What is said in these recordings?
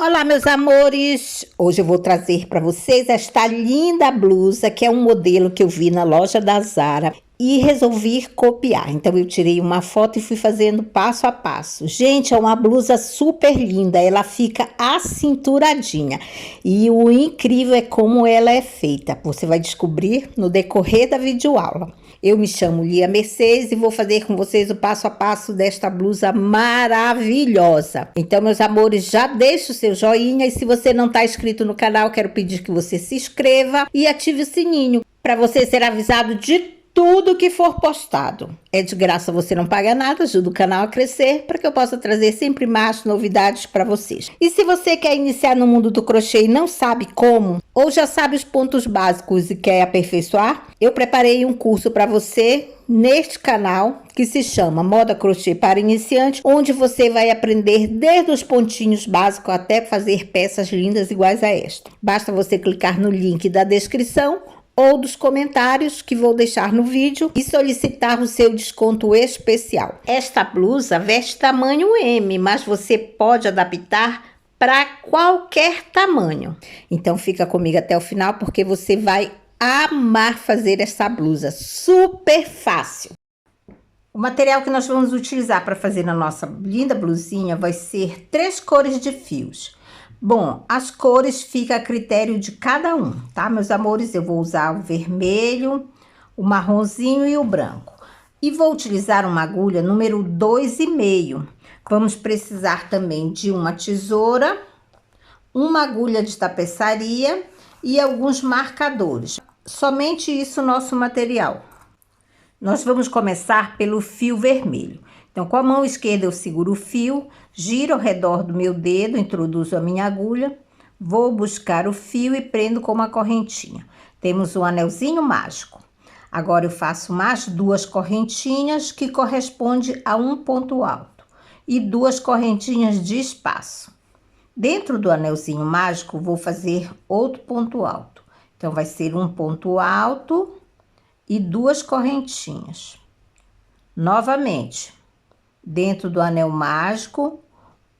Olá, meus amores! Hoje eu vou trazer para vocês esta linda blusa, que é um modelo que eu vi na loja da Zara e resolvi copiar. Então eu tirei uma foto e fui fazendo passo a passo. Gente, é uma blusa super linda, ela fica acinturadinha. E o incrível é como ela é feita. Você vai descobrir no decorrer da videoaula. Eu me chamo Lia Mercedes e vou fazer com vocês o passo a passo desta blusa maravilhosa. Então, meus amores, já deixa o seu joinha e se você não está inscrito no canal, quero pedir que você se inscreva e ative o sininho para você ser avisado de tudo que for postado. É de graça, você não paga nada, ajuda o canal a crescer para que eu possa trazer sempre mais novidades para vocês. E se você quer iniciar no mundo do crochê e não sabe como, ou já sabe os pontos básicos e quer aperfeiçoar, eu preparei um curso para você neste canal que se chama Moda Crochê para Iniciante, onde você vai aprender desde os pontinhos básicos até fazer peças lindas iguais a esta. Basta você clicar no link da descrição ou dos comentários que vou deixar no vídeo e solicitar o seu desconto especial. Esta blusa veste tamanho M, mas você pode adaptar para qualquer tamanho. Então fica comigo até o final porque você vai amar fazer essa blusa, super fácil. O material que nós vamos utilizar para fazer a nossa linda blusinha vai ser 3 cores de fios. Bom, as cores ficam a critério de cada um, tá, meus amores? Eu vou usar o vermelho, o marronzinho e o branco. E vou utilizar uma agulha número 2,5. Vamos precisar também de uma tesoura, uma agulha de tapeçaria e alguns marcadores. Somente isso nosso material. Nós vamos começar pelo fio vermelho. Então, com a mão esquerda eu seguro o fio, giro ao redor do meu dedo, introduzo a minha agulha, vou buscar o fio e prendo com uma correntinha. Temos um anelzinho mágico. Agora eu faço mais 2 correntinhas que corresponde a um ponto alto e 2 correntinhas de espaço. Dentro do anelzinho mágico vou fazer outro ponto alto. Então vai ser um ponto alto e 2 correntinhas. Novamente, dentro do anel mágico,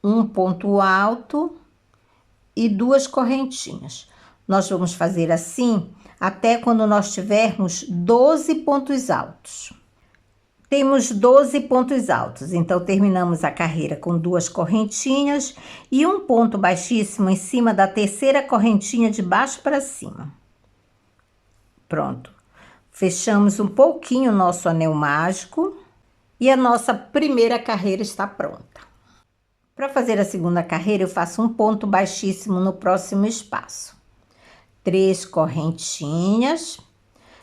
um ponto alto e 2 correntinhas. Nós vamos fazer assim até quando nós tivermos 12 pontos altos. Temos 12 pontos altos, então terminamos a carreira com 2 correntinhas e um ponto baixíssimo em cima da terceira correntinha de baixo para cima. Pronto. Fechamos um pouquinho o nosso anel mágico. E a nossa primeira carreira está pronta. Para fazer a segunda carreira, eu faço um ponto baixíssimo no próximo espaço. 3 correntinhas.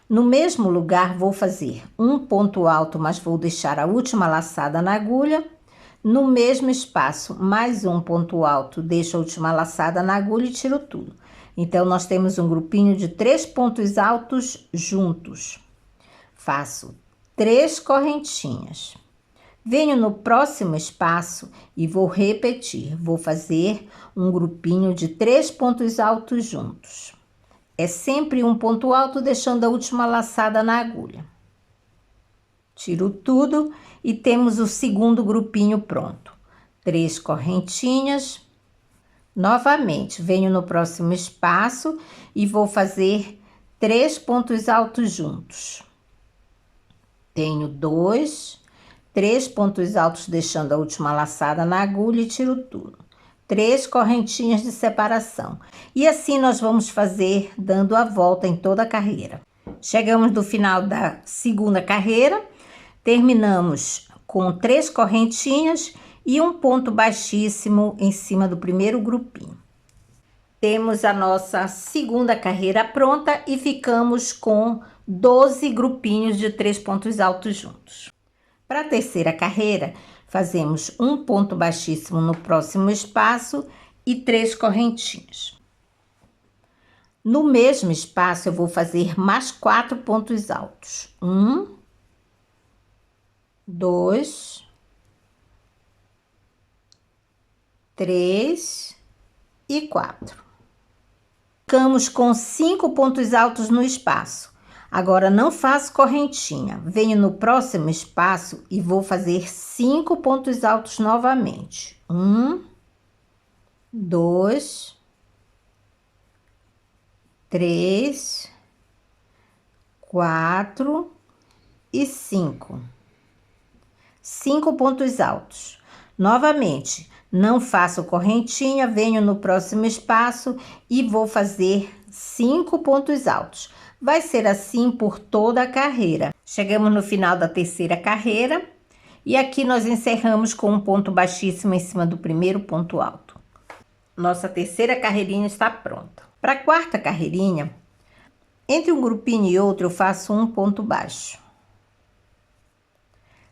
No mesmo lugar, vou fazer um ponto alto, mas vou deixar a última laçada na agulha. No mesmo espaço, mais um ponto alto, deixo a última laçada na agulha e tiro tudo. Então, nós temos um grupinho de 3 pontos altos juntos. Faço 3 correntinhas. Venho no próximo espaço e vou repetir. Vou fazer um grupinho de 3 pontos altos juntos. É sempre um ponto alto, deixando a última laçada na agulha. Tiro tudo e temos o segundo grupinho pronto. 3 correntinhas. Novamente, venho no próximo espaço e vou fazer 3 pontos altos juntos. Tenho 2, 3 pontos altos deixando a última laçada na agulha e tiro tudo. 3 correntinhas de separação. E assim nós vamos fazer dando a volta em toda a carreira. Chegamos no final da segunda carreira, terminamos com 3 correntinhas e um ponto baixíssimo em cima do primeiro grupinho. Temos a nossa segunda carreira pronta e ficamos com 12 grupinhos de 3 pontos altos juntos. Para a terceira carreira, fazemos um ponto baixíssimo no próximo espaço e 3 correntinhas. No mesmo espaço, eu vou fazer mais 4 pontos altos. 1, 2, 3 e 4. Ficamos com 5 pontos altos no espaço. Agora, não faço correntinha. Venho no próximo espaço e vou fazer 5 pontos altos novamente. 1, 2, 3, 4 e 5. 5 pontos altos. Novamente, não faço correntinha, venho no próximo espaço e vou fazer 5 pontos altos. Vai ser assim por toda a carreira. Chegamos no final da terceira carreira e aqui nós encerramos com um ponto baixíssimo em cima do primeiro ponto alto. Nossa terceira carreirinha está pronta. Para a quarta carreirinha, entre um grupinho e outro eu faço um ponto baixo.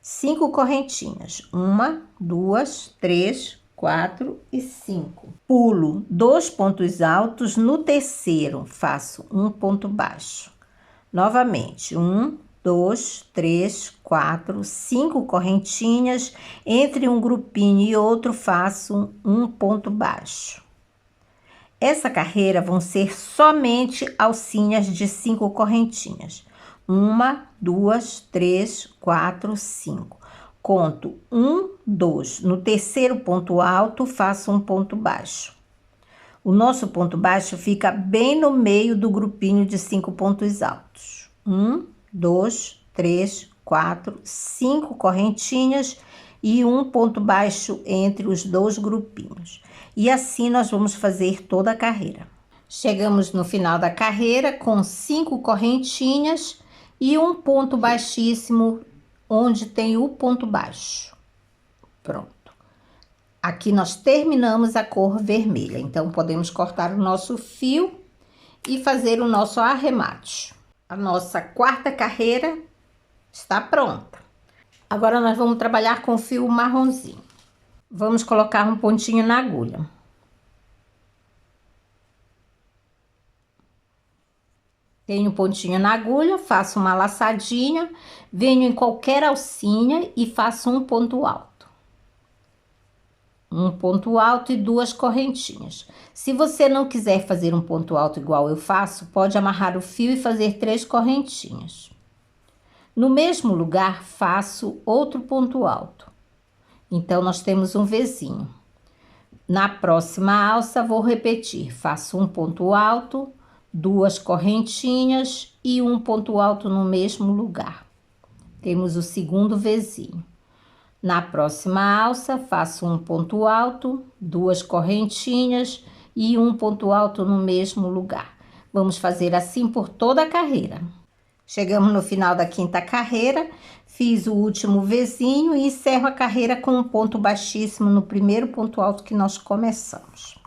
5 correntinhas. 1, 2, 3, 4 e 5. Pulo 2 pontos altos, no terceiro faço um ponto baixo. Novamente, 1, 2, 3, 4, 5 correntinhas. Entre um grupinho e outro faço um ponto baixo. Essa carreira vão ser somente alcinhas de 5 correntinhas. 1, 2, 3, 4, 5. Conto 1, 2. No terceiro ponto alto, faço um ponto baixo. O nosso ponto baixo fica bem no meio do grupinho de 5 pontos altos. 1, 2, 3, 4, 5 correntinhas e um ponto baixo entre os dois grupinhos. E assim nós vamos fazer toda a carreira. Chegamos no final da carreira com 5 correntinhas e um ponto baixíssimo onde tem o ponto baixo. Pronto. Aqui nós terminamos a cor vermelha, então podemos cortar o nosso fio e fazer o nosso arremate. A nossa quarta carreira está pronta. Agora nós vamos trabalhar com o fio marronzinho. Vamos colocar um pontinho na agulha. Tenho um pontinho na agulha, faço uma laçadinha, venho em qualquer alcinha e faço um ponto alto. Um ponto alto e 2 correntinhas. Se você não quiser fazer um ponto alto igual eu faço, pode amarrar o fio e fazer 3 correntinhas. No mesmo lugar, faço outro ponto alto. Então, nós temos um Vzinho. Na próxima alça, vou repetir. Faço um ponto alto, 2 correntinhas e um ponto alto no mesmo lugar. Temos o segundo Vzinho. Na próxima alça, faço um ponto alto, 2 correntinhas e um ponto alto no mesmo lugar. Vamos fazer assim por toda a carreira. Chegamos no final da quinta carreira, fiz o último Vzinho e encerro a carreira com um ponto baixíssimo no primeiro ponto alto que nós começamos.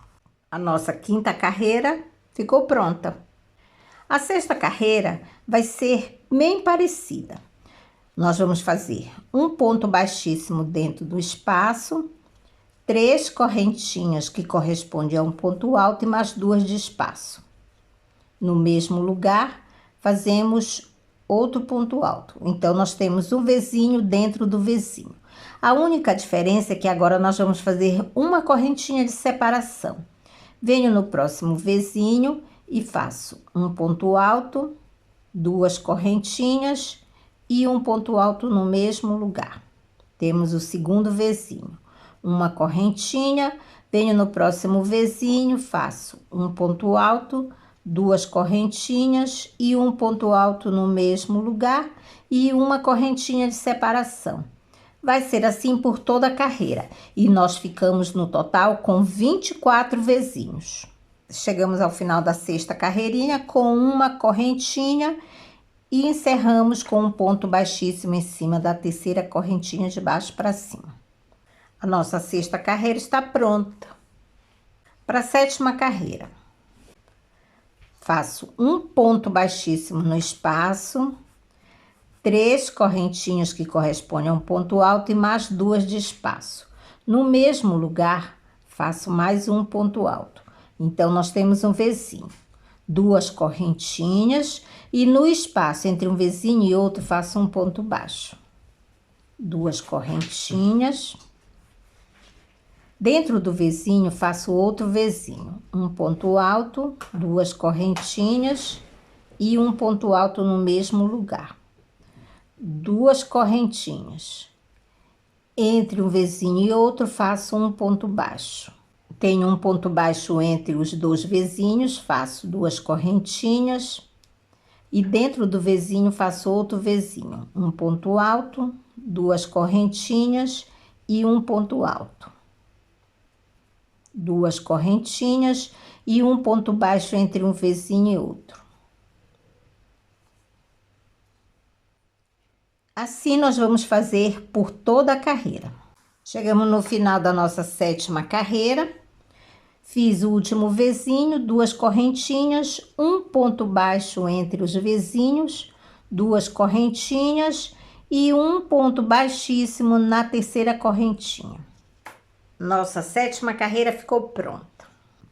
A nossa quinta carreira ficou pronta. A sexta carreira vai ser bem parecida. Nós vamos fazer um ponto baixíssimo dentro do espaço, 3 correntinhas que correspondem a um ponto alto e mais 2 de espaço. No mesmo lugar, fazemos outro ponto alto. Então, nós temos um Vzinho dentro do Vzinho. A única diferença é que agora nós vamos fazer uma correntinha de separação. Venho no próximo Vzinho e faço um ponto alto, 2 correntinhas e um ponto alto no mesmo lugar. Temos o segundo Vzinho. Uma correntinha, venho no próximo Vzinho, faço um ponto alto, 2 correntinhas e um ponto alto no mesmo lugar e uma correntinha de separação. Vai ser assim por toda a carreira e nós ficamos no total com 24 Vzinhos. Chegamos ao final da sexta carreirinha com uma correntinha e encerramos com um ponto baixíssimo em cima da terceira correntinha de baixo para cima. A nossa sexta carreira está pronta. Para a sétima carreira, faço um ponto baixíssimo no espaço, 3 correntinhas que correspondem a um ponto alto e mais 2 de espaço. No mesmo lugar, faço mais um ponto alto. Então, nós temos um Vzinho. 2 correntinhas e no espaço entre um Vzinho e outro faço um ponto baixo. 2 correntinhas. Dentro do Vzinho faço outro Vzinho. Um ponto alto, 2 correntinhas e um ponto alto no mesmo lugar. 2 correntinhas. Entre um Vzinho e outro faço um ponto baixo. tenho um ponto baixo entre os dois vizinhos, faço 2 correntinhas e dentro do vizinho faço outro vizinho, um ponto alto, 2 correntinhas e um ponto alto. 2 correntinhas e um ponto baixo entre um vizinho e outro. Assim nós vamos fazer por toda a carreira. Chegamos no final da nossa 7ª carreira. Fiz o último vizinho, 2 correntinhas, um ponto baixo entre os vizinhos, 2 correntinhas e um ponto baixíssimo na terceira correntinha. Nossa 7ª carreira ficou pronta.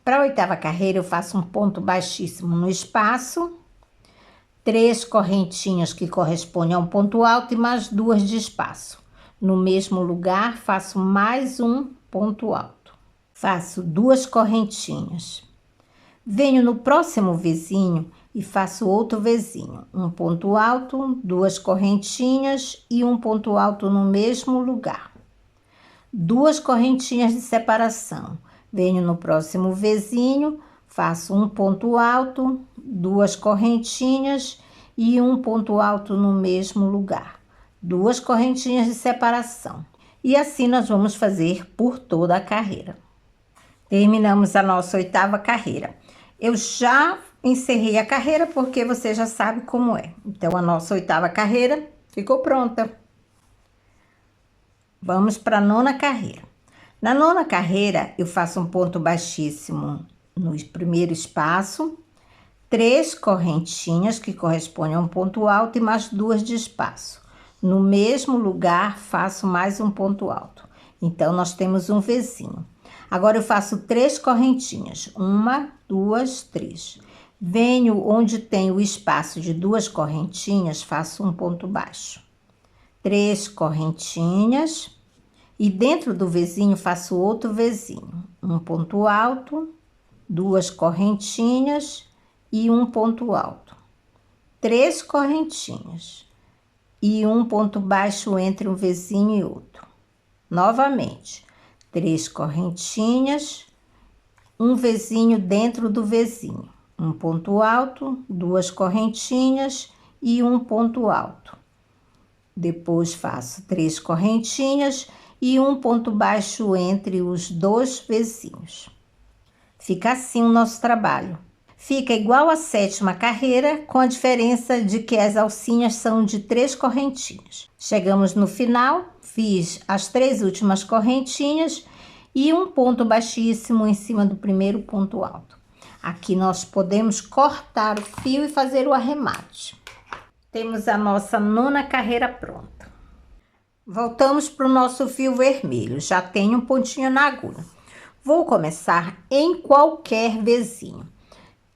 Para a 8ª carreira eu faço um ponto baixíssimo no espaço, 3 correntinhas que correspondem a um ponto alto e mais 2 de espaço. No mesmo lugar faço mais um ponto alto. Faço 2 correntinhas. Venho no próximo vizinho e faço outro vizinho. Um ponto alto, 2 correntinhas e um ponto alto no mesmo lugar. 2 correntinhas de separação. Venho no próximo vizinho, faço um ponto alto, 2 correntinhas e um ponto alto no mesmo lugar. 2 correntinhas de separação. E assim nós vamos fazer por toda a carreira. Terminamos a nossa 8ª carreira. Eu já encerrei a carreira porque você já sabe como é. Então, a nossa 8ª carreira ficou pronta. Vamos para a 9ª carreira. Na 9ª carreira, eu faço um ponto baixíssimo no primeiro espaço, 3 correntinhas que correspondem a um ponto alto e mais 2 de espaço. No mesmo lugar, faço mais um ponto alto. Então, nós temos um vizinho. Agora, eu faço 3 correntinhas. 1, 2, 3. Venho onde tem o espaço de 2 correntinhas, faço um ponto baixo. 3 correntinhas. E dentro do vizinho, faço outro vizinho. Um ponto alto, 2 correntinhas e um ponto alto. 3 correntinhas. E um ponto baixo entre um vizinho e outro. Novamente, 3 correntinhas, um vizinho dentro do vizinho. Um ponto alto, 2 correntinhas e um ponto alto. Depois faço 3 correntinhas e um ponto baixo entre os dois vizinhos. Fica assim o nosso trabalho. Fica igual à 7ª carreira, com a diferença de que as alcinhas são de 3 correntinhas. Chegamos no final, fiz as 3 últimas correntinhas e um ponto baixíssimo em cima do primeiro ponto alto. Aqui nós podemos cortar o fio e fazer o arremate. Temos a nossa 9ª carreira pronta. Voltamos para o nosso fio vermelho, já tem um pontinho na agulha. Vou começar em qualquer vizinho.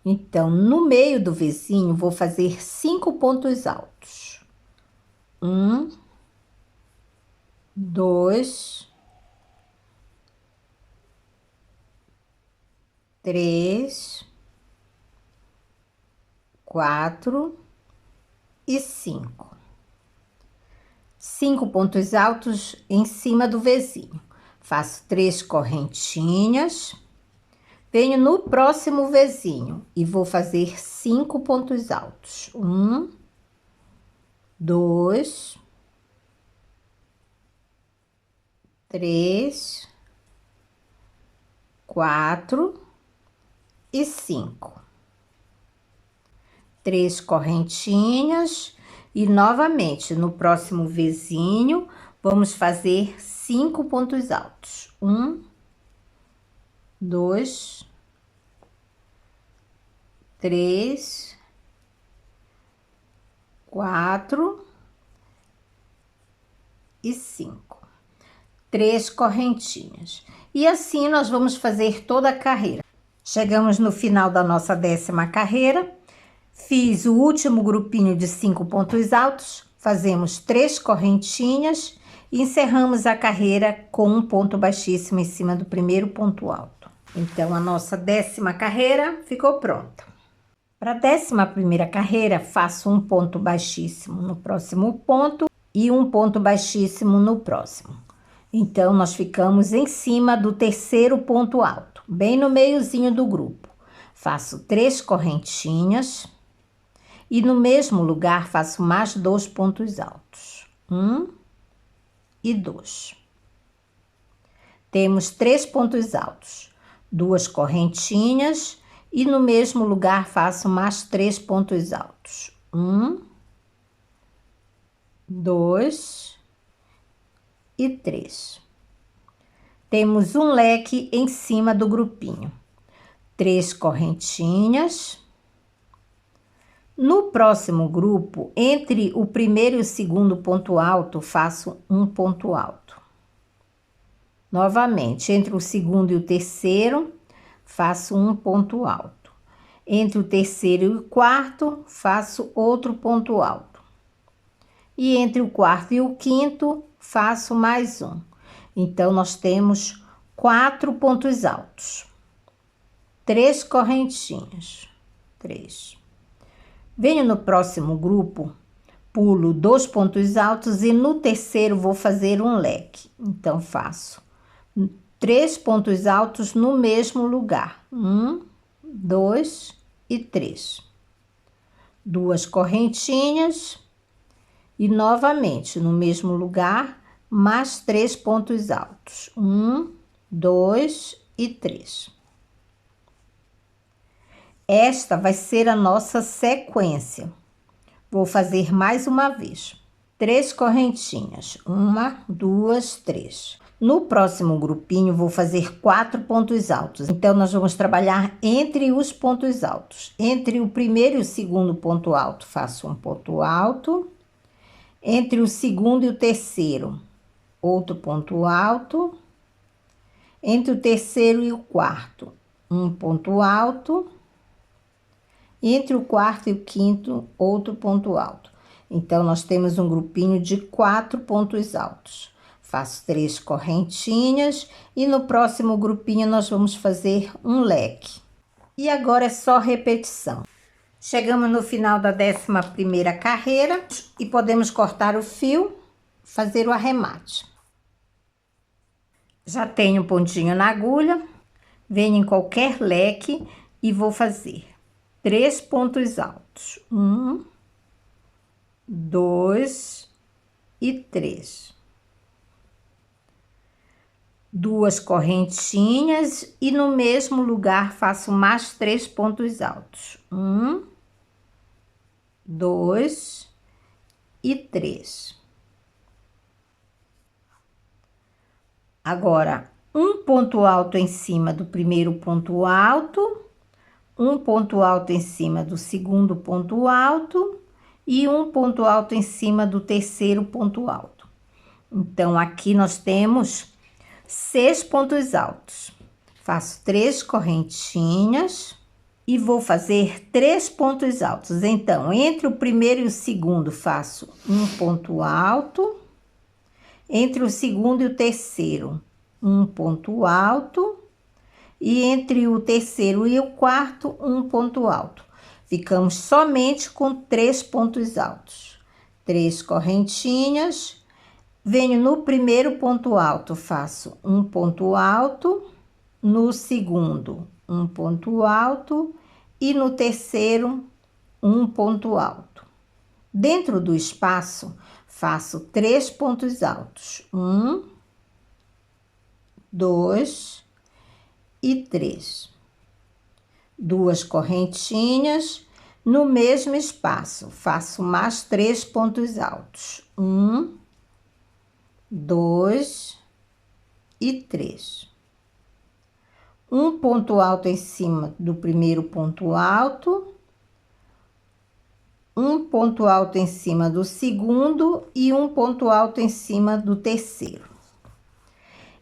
Então, no meio do vizinho, vou fazer 5 pontos altos. 1, 2, 3, 4 e 5. 5 pontos altos em cima do vizinho. Faço 3 correntinhas. Venho no próximo vizinho e vou fazer 5 pontos altos. 1, 2, 3, 4 e 5. 3 correntinhas e novamente no próximo vizinho vamos fazer 5 pontos altos. 1, 2, 3, 4 e 5. 3 correntinhas. E assim nós vamos fazer toda a carreira. Chegamos no final da nossa 10ª carreira. Fiz o último grupinho de 5 pontos altos. Fazemos 3 correntinhas e encerramos a carreira com um ponto baixíssimo em cima do primeiro ponto alto. Então, a nossa 10ª carreira ficou pronta. Para a 11ª carreira, faço um ponto baixíssimo no próximo ponto e um ponto baixíssimo no próximo. Então, nós ficamos em cima do terceiro ponto alto. bem no meiozinho do grupo. Faço 3 correntinhas e no mesmo lugar faço mais 2 pontos altos. 1 e 2. Temos 3 pontos altos, 2 correntinhas e no mesmo lugar faço mais 3 pontos altos. 1, 2 e 3. Temos um leque em cima do grupinho. 3 correntinhas. No próximo grupo, entre o primeiro e o segundo ponto alto, faço um ponto alto. Novamente, entre o segundo e o terceiro, faço um ponto alto. Entre o terceiro e o quarto, faço outro ponto alto. E entre o quarto e o quinto, faço mais um. Então, nós temos 4 pontos altos. 3 correntinhas. 3. Venho no próximo grupo, pulo 2 pontos altos e no terceiro vou fazer um leque. Então, faço 3 pontos altos no mesmo lugar. 1, 2 e 3. 2 correntinhas e novamente no mesmo lugar, mais 3 pontos altos. 1, 2 e 3. Esta vai ser a nossa sequência. Vou fazer mais uma vez. 3 correntinhas. 1, 2, 3. No próximo grupinho, vou fazer 4 pontos altos. Então, nós vamos trabalhar entre os pontos altos. Entre o primeiro e o segundo ponto alto, faço um ponto alto. Entre o segundo e o terceiro, outro ponto alto. Entre o terceiro e o quarto, um ponto alto. Entre o quarto e o quinto, outro ponto alto. Então, nós temos um grupinho de 4 pontos altos. Faço 3 correntinhas e no próximo grupinho nós vamos fazer um leque. E agora é só repetição. Chegamos no final da 11ª carreira e podemos cortar o fio, fazer o arremate. Já tenho um pontinho na agulha, venho em qualquer leque e vou fazer 3 pontos altos. 1, 2 e 3. 2 correntinhas e no mesmo lugar faço mais 3 pontos altos. 1, 2 e 3. Agora, um ponto alto em cima do primeiro ponto alto, um ponto alto em cima do segundo ponto alto e um ponto alto em cima do terceiro ponto alto. Então, aqui nós temos 6 pontos altos. Faço 3 correntinhas e vou fazer 3 pontos altos. Então, entre o primeiro e o segundo, faço um ponto alto. Entre o segundo e o terceiro, um ponto alto. E entre o terceiro e o quarto, um ponto alto. Ficamos somente com 3 pontos altos. 3 correntinhas. Venho no primeiro ponto alto, faço um ponto alto. No segundo, um ponto alto. E no terceiro, um ponto alto. Dentro do espaço, faço 3 pontos altos. 1, 2 e 3. 2 correntinhas. No mesmo espaço, faço mais 3 pontos altos. 1, 2 e 3. Um ponto alto em cima do primeiro ponto alto. Um ponto alto em cima do segundo e um ponto alto em cima do terceiro.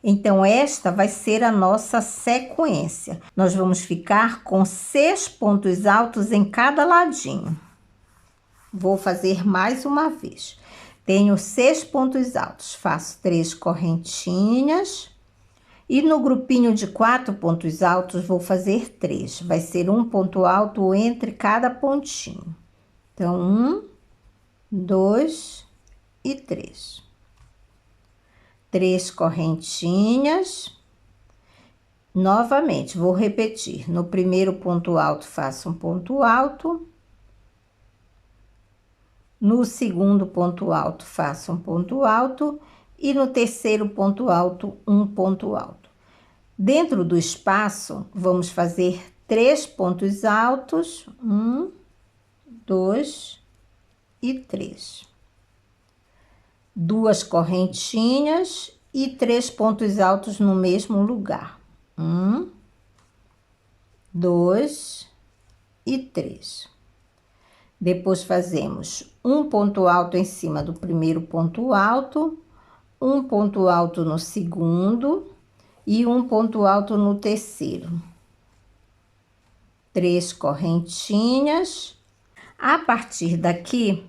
Então, esta vai ser a nossa sequência. Nós vamos ficar com 6 pontos altos em cada ladinho. Vou fazer mais uma vez. Tenho 6 pontos altos, faço 3 correntinhas. E no grupinho de 4 pontos altos, vou fazer 3. Vai ser um ponto alto entre cada pontinho. Então, 1, 2 e 3. 3 correntinhas. Novamente, vou repetir. No primeiro ponto alto, faço um ponto alto. No segundo ponto alto, faço um ponto alto. E no terceiro ponto alto, um ponto alto. Dentro do espaço, vamos fazer 3 pontos altos. 1, 2 e 3. 2 correntinhas e 3 pontos altos no mesmo lugar. 1, 2 e 3. Depois fazemos um ponto alto em cima do primeiro ponto alto, um ponto alto no segundo e um ponto alto no terceiro. 3 correntinhas. A partir daqui,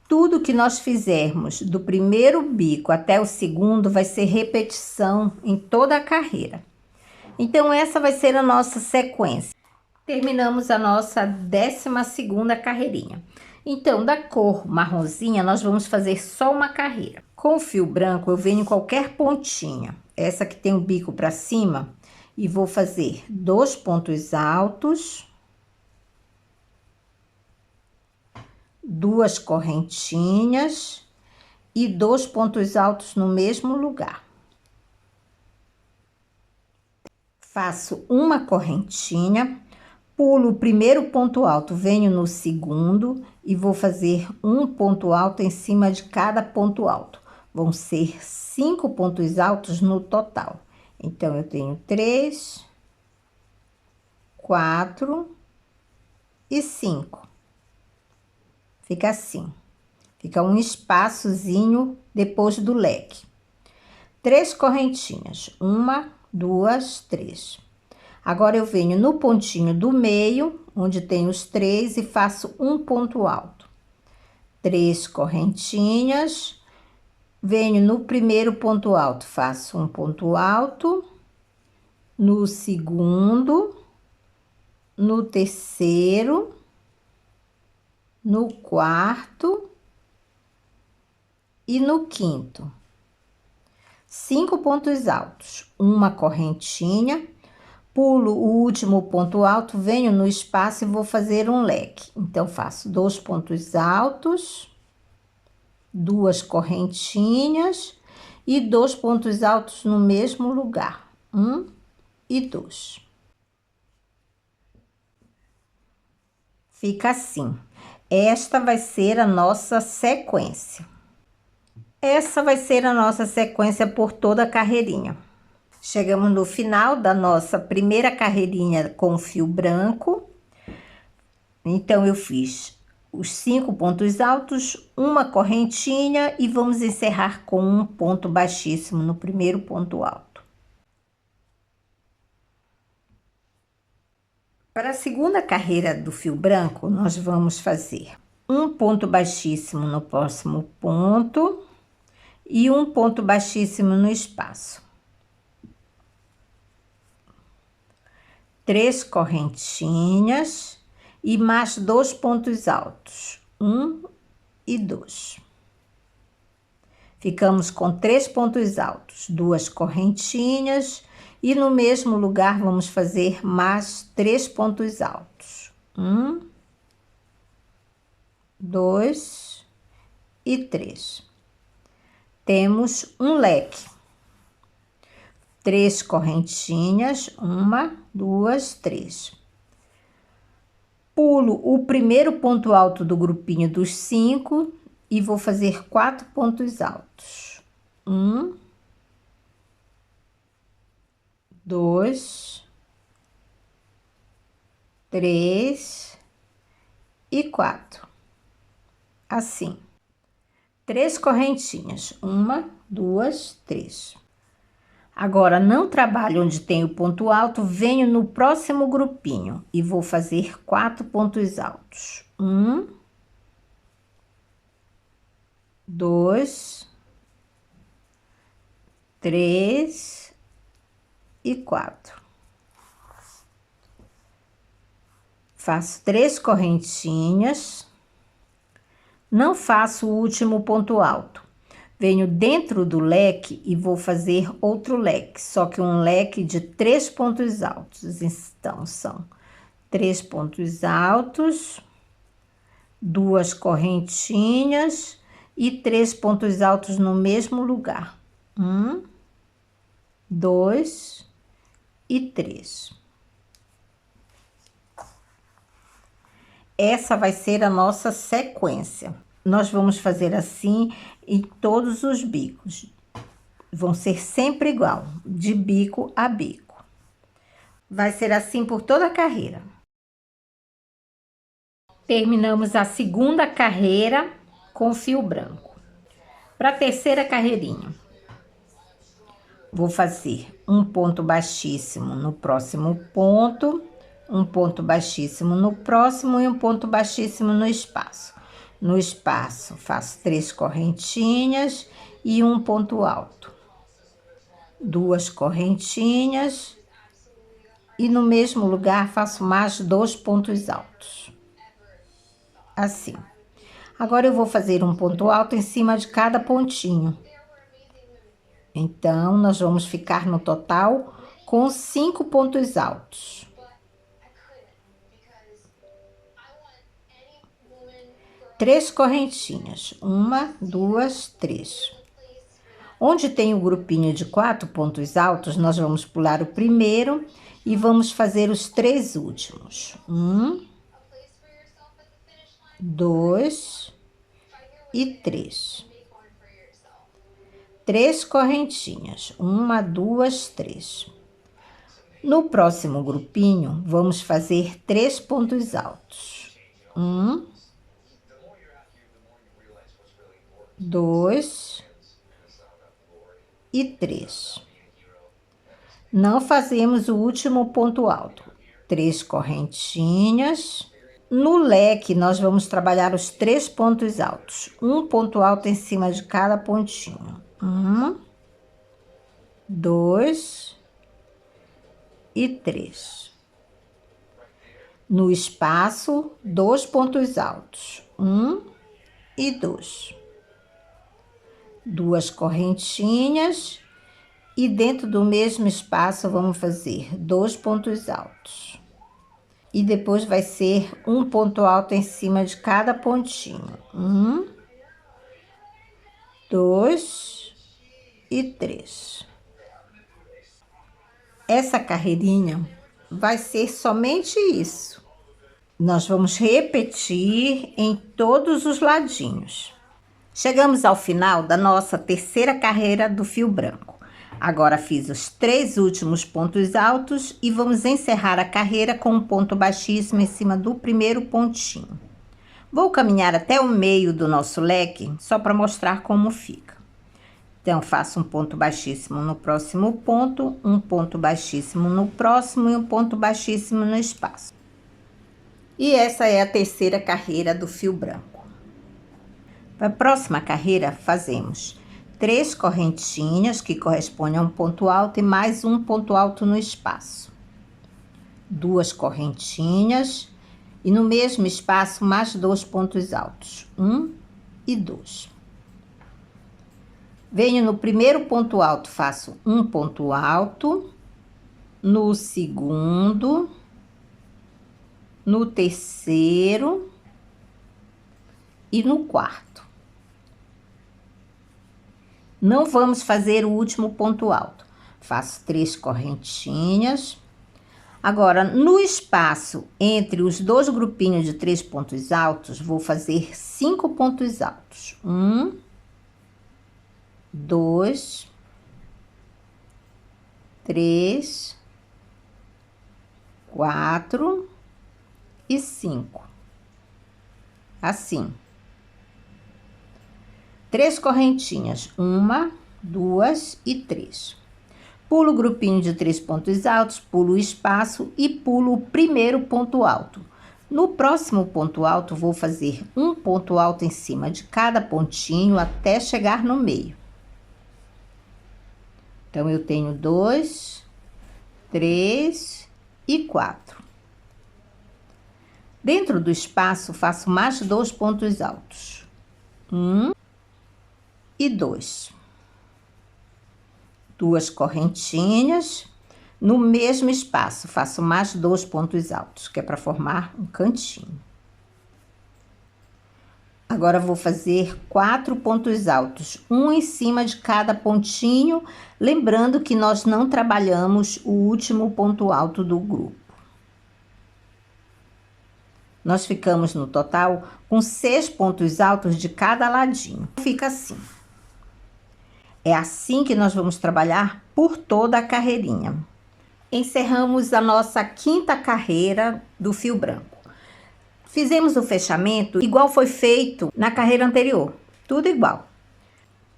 tudo que nós fizermos do primeiro bico até o segundo vai ser repetição em toda a carreira. Então, essa vai ser a nossa sequência. Terminamos a nossa 12ª carreirinha. Então, da cor marronzinha, nós vamos fazer só uma carreira. Com o fio branco, eu venho em qualquer pontinha, essa que tem o bico para cima, e vou fazer 2 pontos altos, 2 correntinhas e 2 pontos altos no mesmo lugar. Faço uma correntinha, pulo o primeiro ponto alto, venho no segundo e vou fazer um ponto alto em cima de cada ponto alto. Vão ser 5 pontos altos no total. Então, eu tenho 3, 4 e 5. Fica assim. Fica um espaçozinho depois do leque. 3 correntinhas. 1, 2, 3. Agora, eu venho no pontinho do meio, onde tem os 3, e faço um ponto alto. 3 correntinhas. Venho no primeiro ponto alto, faço um ponto alto. No segundo, no terceiro, no quarto e no quinto. 5 pontos altos, uma correntinha, pulo o último ponto alto, venho no espaço e vou fazer um leque. Então, faço 2 pontos altos, 2 correntinhas e 2 pontos altos no mesmo lugar. 1 e 2. Fica assim. Esta vai ser a nossa sequência. Essa vai ser a nossa sequência por toda a carreirinha. Chegamos no final da nossa primeira carreirinha com fio branco. Então, eu fiz os 5 pontos altos, uma correntinha e vamos encerrar com um ponto baixíssimo no primeiro ponto alto. Para a segunda carreira do fio branco, nós vamos fazer um ponto baixíssimo no próximo ponto e um ponto baixíssimo no espaço. 3 correntinhas e mais 2 pontos altos, 1 e 2. Ficamos com 3 pontos altos, 2 correntinhas e no mesmo lugar vamos fazer mais 3 pontos altos, 1, 2 e 3. Temos um leque. 3 correntinhas, 1, 2, 3. Pulo o primeiro ponto alto do grupinho dos 5 e vou fazer 4 pontos altos. 1, 2, 3 e 4. Assim. 3 correntinhas, 1, 2, 3. Agora, não trabalho onde tem o ponto alto, venho no próximo grupinho e vou fazer 4 pontos altos. 1, 2, 3 e 4. Faço 3 correntinhas, não faço o último ponto alto. Venho dentro do leque e vou fazer outro leque, só que um leque de 3 pontos altos. Então, são 3 pontos altos, 2 correntinhas e 3 pontos altos no mesmo lugar. 1, 2 e 3. Essa vai ser a nossa sequência. Nós vamos fazer assim em todos os bicos. Vão ser sempre igual, de bico a bico. Vai ser assim por toda a carreira. Terminamos a segunda carreira com fio branco. Para a terceira carreirinha, vou fazer um ponto baixíssimo no próximo ponto, um ponto baixíssimo no próximo e um ponto baixíssimo no espaço. No espaço, faço 3 correntinhas e um ponto alto. 2 correntinhas e no mesmo lugar faço mais 2 pontos altos. Assim. Agora eu vou fazer um ponto alto em cima de cada pontinho. Então, nós vamos ficar no total com 5 pontos altos. Três correntinhas, 1, 2, 3. Onde tem o grupinho de 4 pontos altos, nós vamos pular o primeiro e vamos fazer os 3 últimos. 1, 2 e 3. 3 correntinhas, 1, 2, 3. No próximo grupinho, vamos fazer 3 pontos altos. 1, 2 e 3. Não fazemos o último ponto alto. 3 correntinhas. No leque, nós vamos trabalhar os 3 pontos altos. Um ponto alto em cima de cada pontinho. 1, 2 e 3. No espaço, 2 pontos altos. 1 e 2. 2 correntinhas e dentro do mesmo espaço vamos fazer 2 pontos altos. E depois vai ser um ponto alto em cima de cada pontinho. 1, 2 e 3. Essa carreirinha vai ser somente isso. Nós vamos repetir em todos os ladinhos. Chegamos ao final da nossa terceira carreira do fio branco. Agora fiz os 3 últimos pontos altos e vamos encerrar a carreira com um ponto baixíssimo em cima do primeiro pontinho. Vou caminhar até o meio do nosso leque, só para mostrar como fica. Então, faço um ponto baixíssimo no próximo ponto, um ponto baixíssimo no próximo e um ponto baixíssimo no espaço. E essa é a terceira carreira do fio branco. Para a próxima carreira, fazemos 3 correntinhas, que correspondem a um ponto alto, e mais um ponto alto no espaço. 2 correntinhas, e no mesmo espaço, mais 2 pontos altos. 1 e 2. Venho no primeiro ponto alto, faço um ponto alto. No segundo, no terceiro e no quarto. Não vamos fazer o último ponto alto. Faço 3 correntinhas. Agora, no espaço entre os 2 grupinhos de 3 pontos altos, vou fazer 5 pontos altos. 1, 2, 3, 4 e 5. Assim. 3 correntinhas, 1, 2 e 3. Pulo o grupinho de 3 pontos altos, pulo o espaço e pulo o primeiro ponto alto. No próximo ponto alto, vou fazer um ponto alto em cima de cada pontinho até chegar no meio. Então, eu tenho 2, 3 e 4. Dentro do espaço, faço mais 2 pontos altos. 1, e 2. 2 correntinhas. No mesmo espaço, faço mais 2 pontos altos, que é para formar um cantinho. Agora, vou fazer 4 pontos altos, um em cima de cada pontinho, lembrando que nós não trabalhamos o último ponto alto do grupo. Nós ficamos no total com 6 pontos altos de cada ladinho. Fica assim. É assim que nós vamos trabalhar por toda a carreirinha. Encerramos a nossa 5ª carreira do fio branco. Fizemos o fechamento igual foi feito na carreira anterior, tudo igual.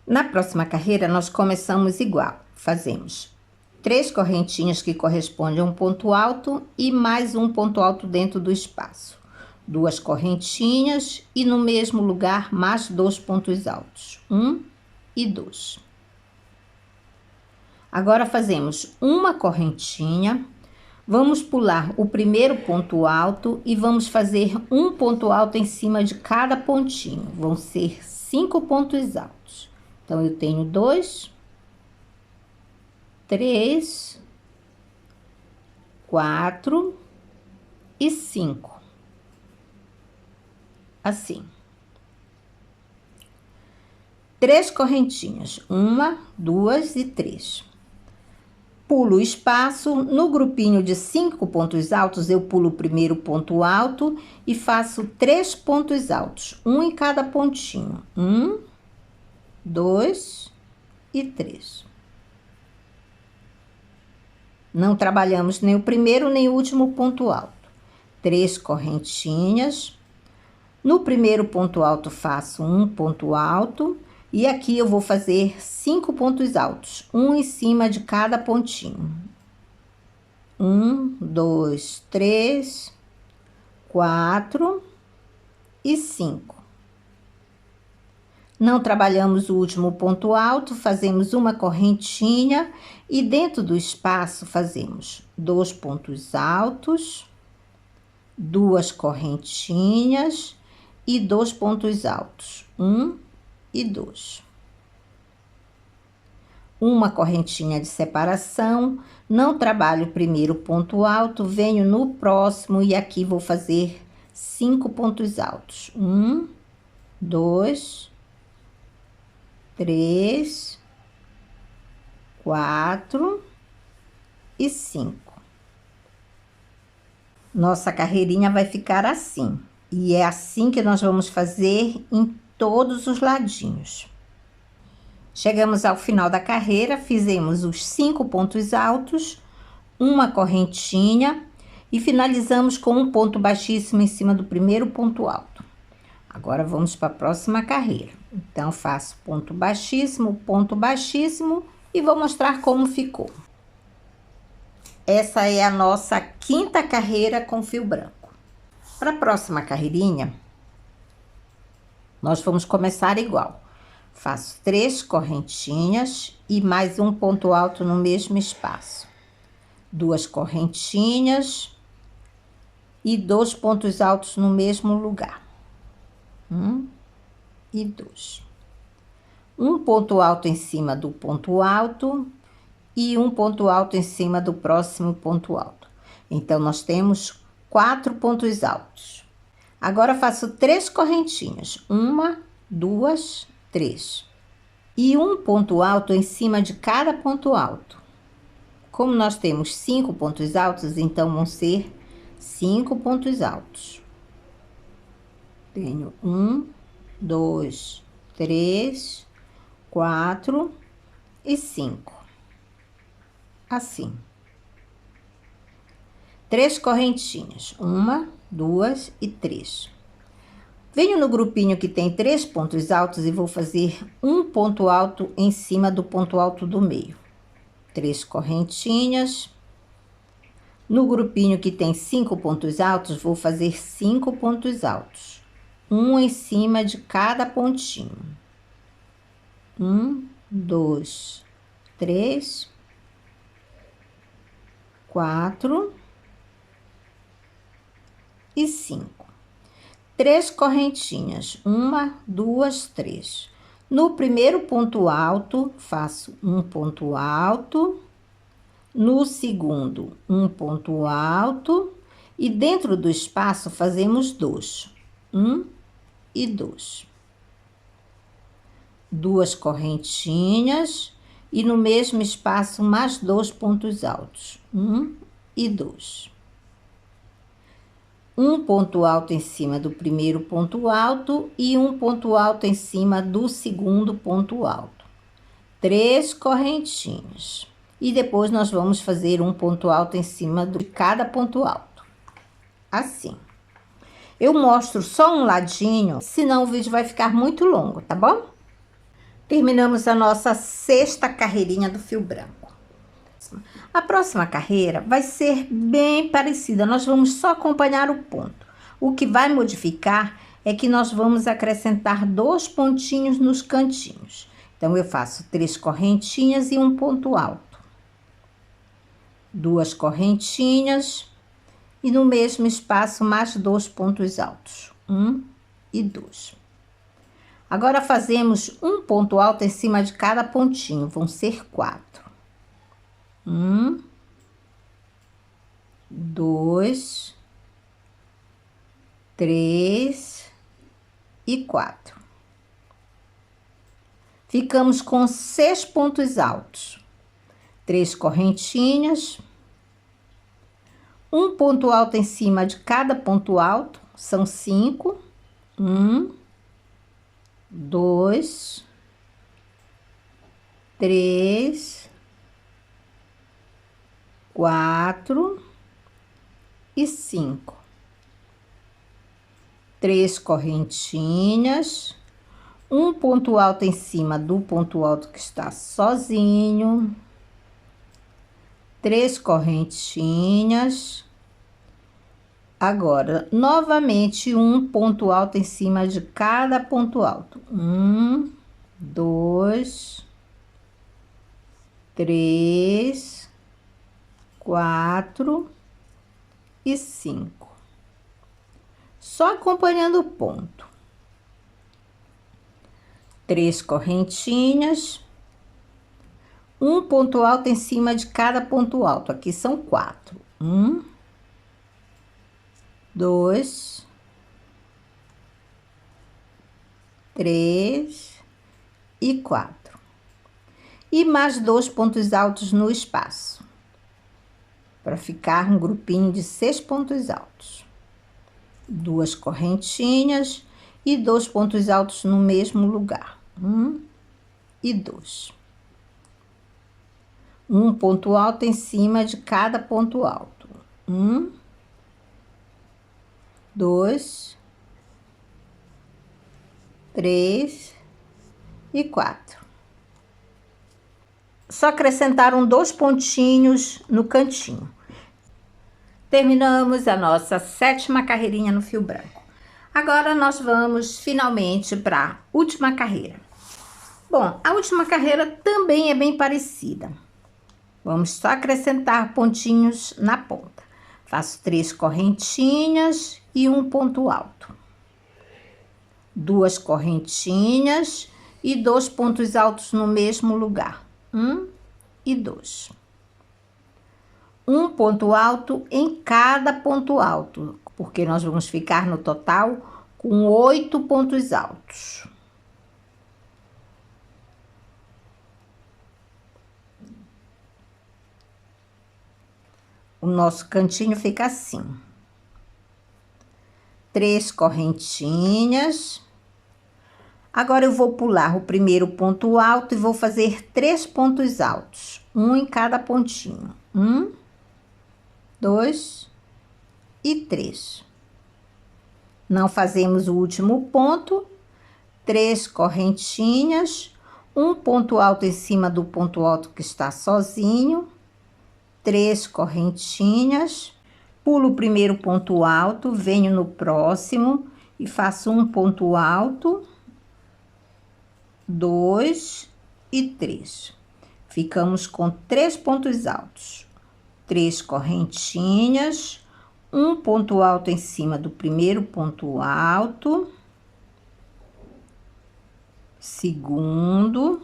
Na próxima carreira, nós começamos igual. Fazemos 3 correntinhas que correspondem a um ponto alto e mais um ponto alto dentro do espaço. 2 correntinhas e no mesmo lugar mais 2 pontos altos, 1 e 2. Agora fazemos uma correntinha, vamos pular o primeiro ponto alto e vamos fazer um ponto alto em cima de cada pontinho. Vão ser 5 pontos altos. Então, eu tenho 2, 3, 4 e 5. Assim. 3 correntinhas, 1, 2 e 3. Pulo o espaço, no grupinho de 5 pontos altos, eu pulo o primeiro ponto alto e faço 3 pontos altos, um em cada pontinho. 1, 2 e 3. Não trabalhamos nem o primeiro nem o último ponto alto. 3 correntinhas. No primeiro ponto alto, faço um ponto alto. E aqui eu vou fazer 5 pontos altos, um em cima de cada pontinho. 1, 2, 3, 4 e 5. Não trabalhamos o último ponto alto, fazemos uma correntinha e dentro do espaço fazemos 2 pontos altos, 2 correntinhas e 2 pontos altos, 1 e 2. Uma correntinha de separação, não trabalho o primeiro ponto alto, venho no próximo e aqui vou fazer 5 pontos altos. 1, 2, 3, 4 e 5. Nossa carreirinha vai ficar assim. E é assim que nós vamos fazer em todos os ladinhos. Chegamos ao final da carreira, fizemos os 5 pontos altos, uma correntinha e finalizamos com um ponto baixíssimo em cima do primeiro ponto alto. Agora vamos para a próxima carreira. Então, faço ponto baixíssimo e vou mostrar como ficou. Essa é a nossa 5ª carreira com fio branco. Para a próxima carreirinha, nós vamos começar igual. Faço 3 correntinhas e mais um ponto alto no mesmo espaço. 2 correntinhas e 2 pontos altos no mesmo lugar. 1 e 2. Um ponto alto em cima do ponto alto e um ponto alto em cima do próximo ponto alto. Então, nós temos 4 pontos altos. Agora, faço 3 correntinhas. 1, 2, 3. E um ponto alto em cima de cada ponto alto. Como nós temos 5 pontos altos, então vão ser 5 pontos altos. Tenho 1, 2, 3, 4 e 5. Assim. 3 correntinhas. 1, 2 e 3. Venho no grupinho que tem 3 pontos altos e vou fazer um ponto alto em cima do ponto alto do meio. 3 correntinhas. No grupinho que tem 5 pontos altos, vou fazer 5 pontos altos. Um em cima de cada pontinho. 1, 2, 3, 4 e 5. 3 correntinhas. 1, 2, 3. No primeiro ponto alto, faço um ponto alto. No segundo, um ponto alto. E dentro do espaço, fazemos 2. 1 e 2. 2 correntinhas. E no mesmo espaço, mais 2 pontos altos. 1 e 2. Um ponto alto em cima do primeiro ponto alto e um ponto alto em cima do segundo ponto alto. 3 correntinhas. E depois nós vamos fazer um ponto alto em cima de cada ponto alto. Assim. Eu mostro só um ladinho, senão o vídeo vai ficar muito longo, tá bom? Terminamos a nossa 6ª carreirinha do fio branco. A próxima carreira vai ser bem parecida, nós vamos só acompanhar o ponto. O que vai modificar é que nós vamos acrescentar 2 pontinhos nos cantinhos. Então, eu faço 3 correntinhas e um ponto alto. 2 correntinhas e no mesmo espaço mais 2 pontos altos. 1 e 2. Agora, fazemos um ponto alto em cima de cada pontinho, vão ser 4. 1, 2, 3 e 4. Ficamos com 6 pontos altos. 3 correntinhas. Um ponto alto em cima de cada ponto alto, são 5. 1, 2, 3, 4 e 5. 3 correntinhas, um ponto alto em cima do ponto alto que está sozinho, 3 correntinhas. Agora, novamente, um ponto alto em cima de cada ponto alto. 1, 2, 3, 4 e 5. Só acompanhando o ponto. 3 correntinhas. Um ponto alto em cima de cada ponto alto. Aqui são 4. 1, 2, 3 e 4. E mais 2 pontos altos no espaço, para ficar um grupinho de 6 pontos altos. 2 correntinhas e 2 pontos altos no mesmo lugar. 1 e 2. Um ponto alto em cima de cada ponto alto. 1, 2, 3 e 4. Só acrescentaram 2 pontinhos no cantinho. Terminamos a nossa 7ª carreirinha no fio branco. Agora, nós vamos finalmente para a última carreira. Bom, a última carreira também é bem parecida. Vamos só acrescentar pontinhos na ponta. Faço 3 correntinhas e um ponto alto. 2 correntinhas e 2 pontos altos no mesmo lugar. 1 e 2. Um ponto alto em cada ponto alto, porque nós vamos ficar no total com 8 pontos altos. O nosso cantinho fica assim. 3 correntinhas. Agora, eu vou pular o primeiro ponto alto e vou fazer 3 pontos altos. Um em cada pontinho. 1, 2 e 3. Não fazemos o último ponto. 3 correntinhas. Um ponto alto em cima do ponto alto que está sozinho. 3 correntinhas, pulo o primeiro ponto alto, venho no próximo e faço um ponto alto, 2 e 3. Ficamos com 3 pontos altos, 3 correntinhas, um ponto alto em cima do primeiro ponto alto, segundo,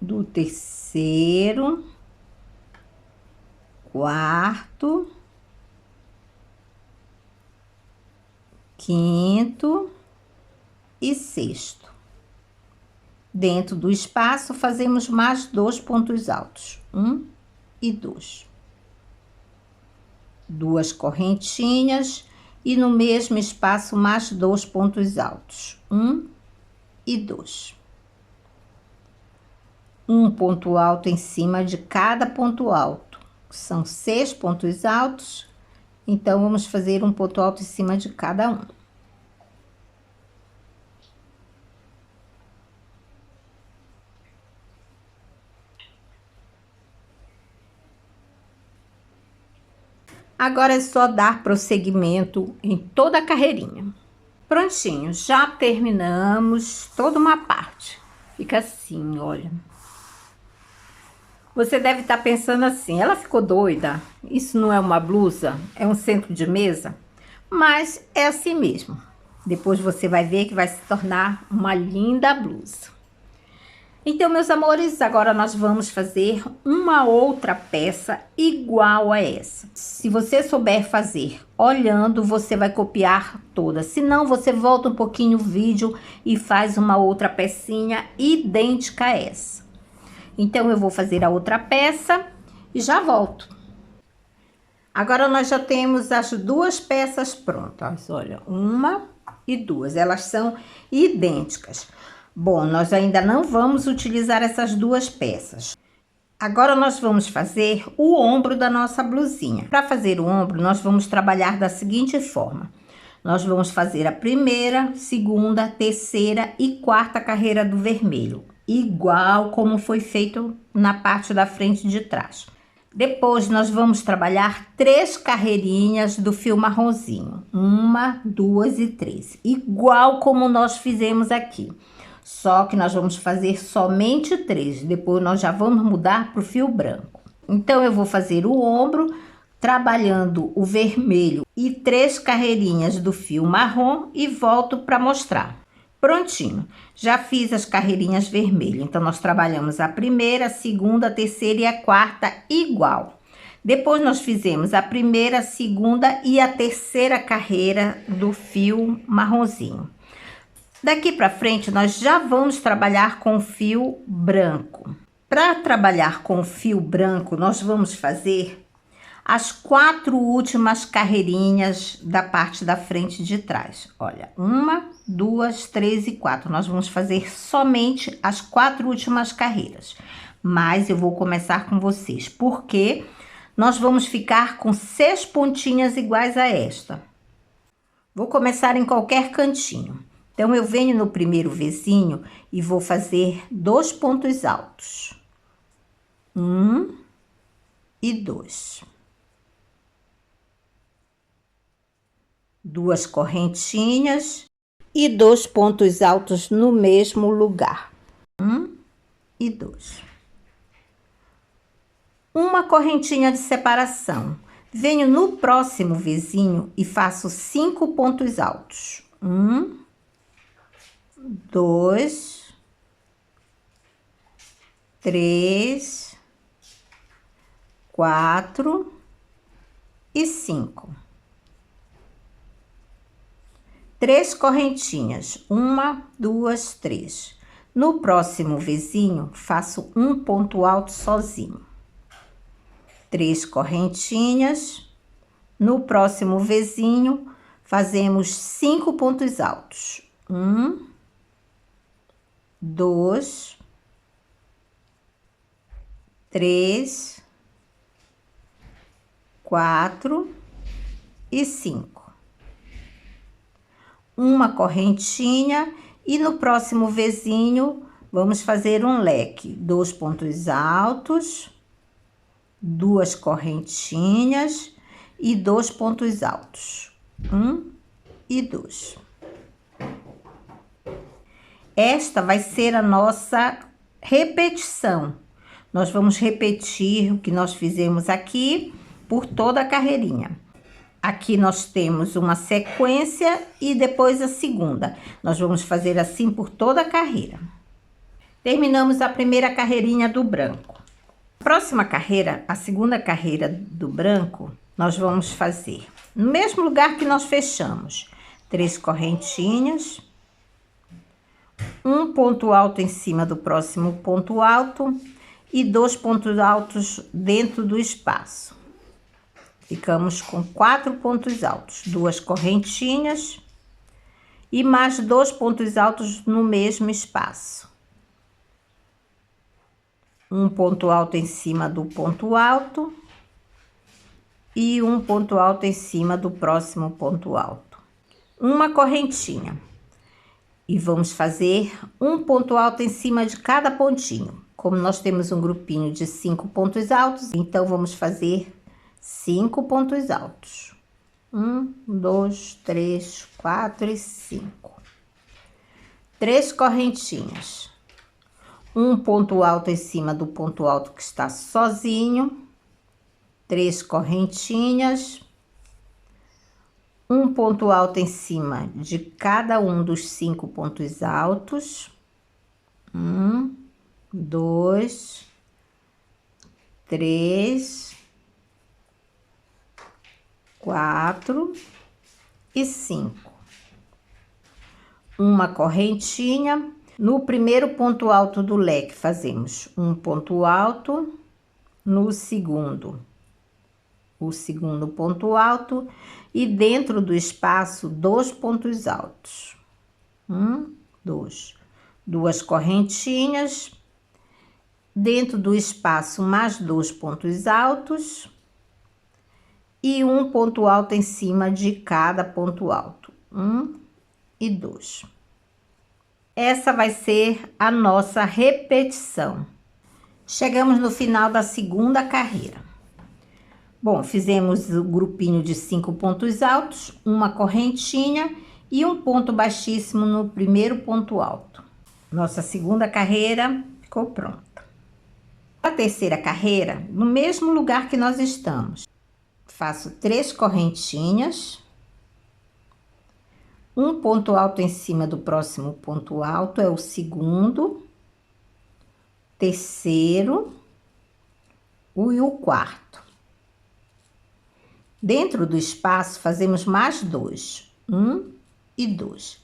do terceiro, quarto, quinto e sexto. Dentro do espaço, fazemos mais 2 pontos altos, 1 e 2. 2 correntinhas e no mesmo espaço mais 2 pontos altos, 1 e 2. Um ponto alto em cima de cada ponto alto. São 6 pontos altos, então vamos fazer um ponto alto em cima de cada um. Agora é só dar prosseguimento em toda a carreirinha. Prontinho, já terminamos toda uma parte. Fica assim, olha. Você deve estar pensando assim, ela ficou doida? Isso não é uma blusa? É um centro de mesa? Mas é assim mesmo. Depois você vai ver que vai se tornar uma linda blusa. Então, meus amores, agora nós vamos fazer uma outra peça igual a essa. Se você souber fazer olhando, você vai copiar toda. Se não, você volta um pouquinho o vídeo e faz uma outra pecinha idêntica a essa. Então, eu vou fazer a outra peça e já volto. Agora, nós já temos as duas peças prontas. Olha, uma e duas. Elas são idênticas. Bom, nós ainda não vamos utilizar essas duas peças. Agora, nós vamos fazer o ombro da nossa blusinha. Para fazer o ombro, nós vamos trabalhar da seguinte forma. Nós vamos fazer a primeira, segunda, terceira e quarta carreira do vermelho. Igual como foi feito na parte da frente de trás. Depois, nós vamos trabalhar 3 carreirinhas do fio marronzinho. 1, 2 e 3. Igual como nós fizemos aqui. Só que nós vamos fazer somente 3. Depois, nós já vamos mudar para o fio branco. Então, eu vou fazer o ombro, trabalhando o vermelho e 3 carreirinhas do fio marrom e volto para mostrar. Prontinho, já fiz as carreirinhas vermelhas, então nós trabalhamos a primeira, a segunda, a terceira e a quarta igual. Depois nós fizemos a primeira, a segunda e a terceira carreira do fio marronzinho. Daqui para frente nós já vamos trabalhar com o fio branco. Para trabalhar com o fio branco, nós vamos fazer as 4 últimas carreirinhas da parte da frente de trás. Olha, 1, 2, 3 e 4. Nós vamos fazer somente as 4 últimas carreiras. Mas eu vou começar com vocês, porque nós vamos ficar com 6 pontinhas iguais a esta. Vou começar em qualquer cantinho. Então, eu venho no primeiro Vzinho e vou fazer 2 pontos altos. 1 e 2. 2 correntinhas e 2 pontos altos no mesmo lugar. 1 e 2. Uma correntinha de separação. Venho no próximo Vzinho e faço 5 pontos altos. 1, 2, 3, 4 e 5. 3 correntinhas, 1, 2, 3. No próximo Vzinho, faço um ponto alto sozinho. 3 correntinhas. No próximo Vzinho, fazemos 5 pontos altos. 1, 2, 3, 4 e 5. Uma correntinha e no próximo Vzinho vamos fazer um leque, 2 pontos altos, 2 correntinhas e 2 pontos altos, 1 e 2. Esta vai ser a nossa repetição. Nós vamos repetir o que nós fizemos aqui por toda a carreirinha. Aqui nós temos uma sequência e depois a segunda. Nós vamos fazer assim por toda a carreira. Terminamos a primeira carreirinha do branco. Próxima carreira, a segunda carreira do branco, nós vamos fazer no mesmo lugar que nós fechamos. 3 correntinhas, um ponto alto em cima do próximo ponto alto e 2 pontos altos dentro do espaço. Ficamos com 4 pontos altos, 2 correntinhas e mais 2 pontos altos no mesmo espaço. Um ponto alto em cima do ponto alto e um ponto alto em cima do próximo ponto alto. Uma correntinha. E vamos fazer um ponto alto em cima de cada pontinho. Como nós temos um grupinho de 5 pontos altos, então vamos fazer 5 pontos altos. 1, 2, 3, 4 e 5. 3 correntinhas. Um ponto alto em cima do ponto alto que está sozinho. 3 correntinhas. Um ponto alto em cima de cada um dos 5 pontos altos. 1, 2, 3, 4 e 5. Uma correntinha. No primeiro ponto alto do leque, fazemos um ponto alto. No segundo, o segundo ponto alto. E dentro do espaço, 2 pontos altos. 1, 2. 2 correntinhas. Dentro do espaço, mais 2 pontos altos. E um ponto alto em cima de cada ponto alto. 1 e 2. Essa vai ser a nossa repetição. Chegamos no final da segunda carreira. Bom, fizemos o grupinho de 5 pontos altos, uma correntinha e um ponto baixíssimo no primeiro ponto alto. Nossa segunda carreira ficou pronta. A terceira carreira, no mesmo lugar que nós estamos, faço 3 correntinhas, um ponto alto em cima do próximo ponto alto, é o segundo, terceiro e o quarto. Dentro do espaço, fazemos mais 2, 1 e 2.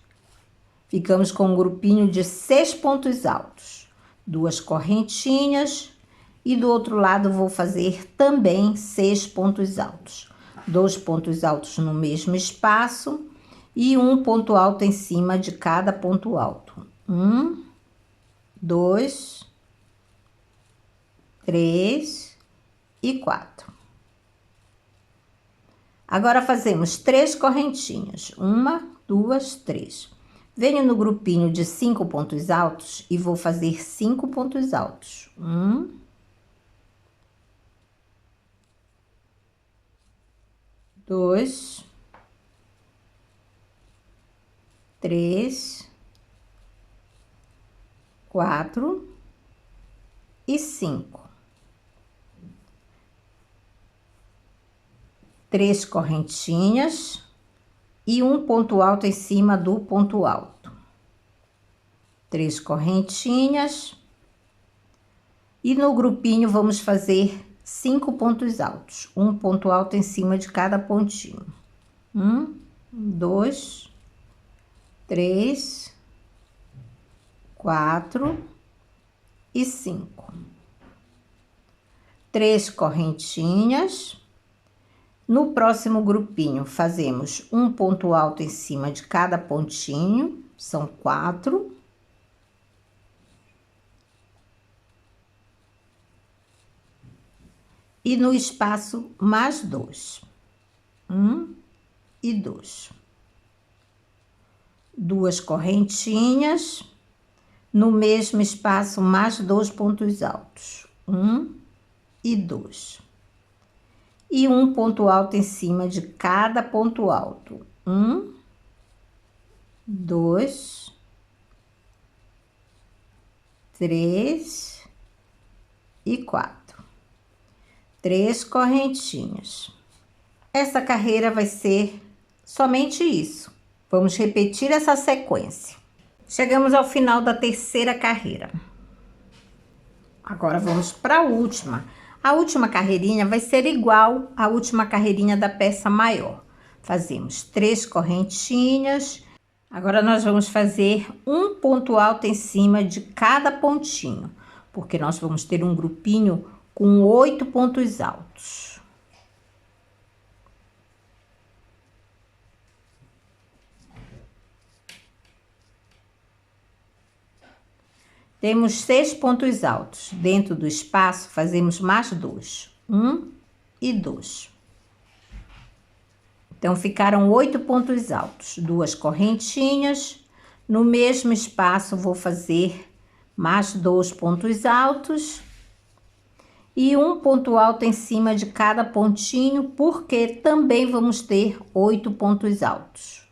Ficamos com um grupinho de 6 pontos altos, 2 correntinhas e do outro lado vou fazer também 6 pontos altos. 2 pontos altos no mesmo espaço e um ponto alto em cima de cada ponto alto. 1, 2, 3 e 4. Agora fazemos 3 correntinhas. 1, 2, 3. Venho no grupinho de 5 pontos altos e vou fazer 5 pontos altos. 1, 2, 3, 4 e 5. 3 correntinhas e um ponto alto em cima do ponto alto. 3 correntinhas e no grupinho vamos fazer 5 pontos altos, um ponto alto em cima de cada pontinho. 1, 2, 3, 4 e 5. 3 correntinhas. No próximo grupinho, fazemos um ponto alto em cima de cada pontinho, são 4. E no espaço, mais 2. 1 e 2. 2 correntinhas. No mesmo espaço, mais 2 pontos altos. 1 e 2. E um ponto alto em cima de cada ponto alto. 1, 2, 3 e 4. 3 correntinhas. Essa carreira vai ser somente isso. Vamos repetir essa sequência. Chegamos ao final da terceira carreira. Agora vamos para a última. A última carreirinha vai ser igual à última carreirinha da peça maior. Fazemos 3 correntinhas. Agora nós vamos fazer um ponto alto em cima de cada pontinho, porque nós vamos ter um grupinho com 8 pontos altos. Temos 6 pontos altos. Dentro do espaço, fazemos mais 2. 1 e 2. Então, ficaram 8 pontos altos. 2 correntinhas. No mesmo espaço, vou fazer mais 2 pontos altos. E um ponto alto em cima de cada pontinho, porque também vamos ter 8 pontos altos.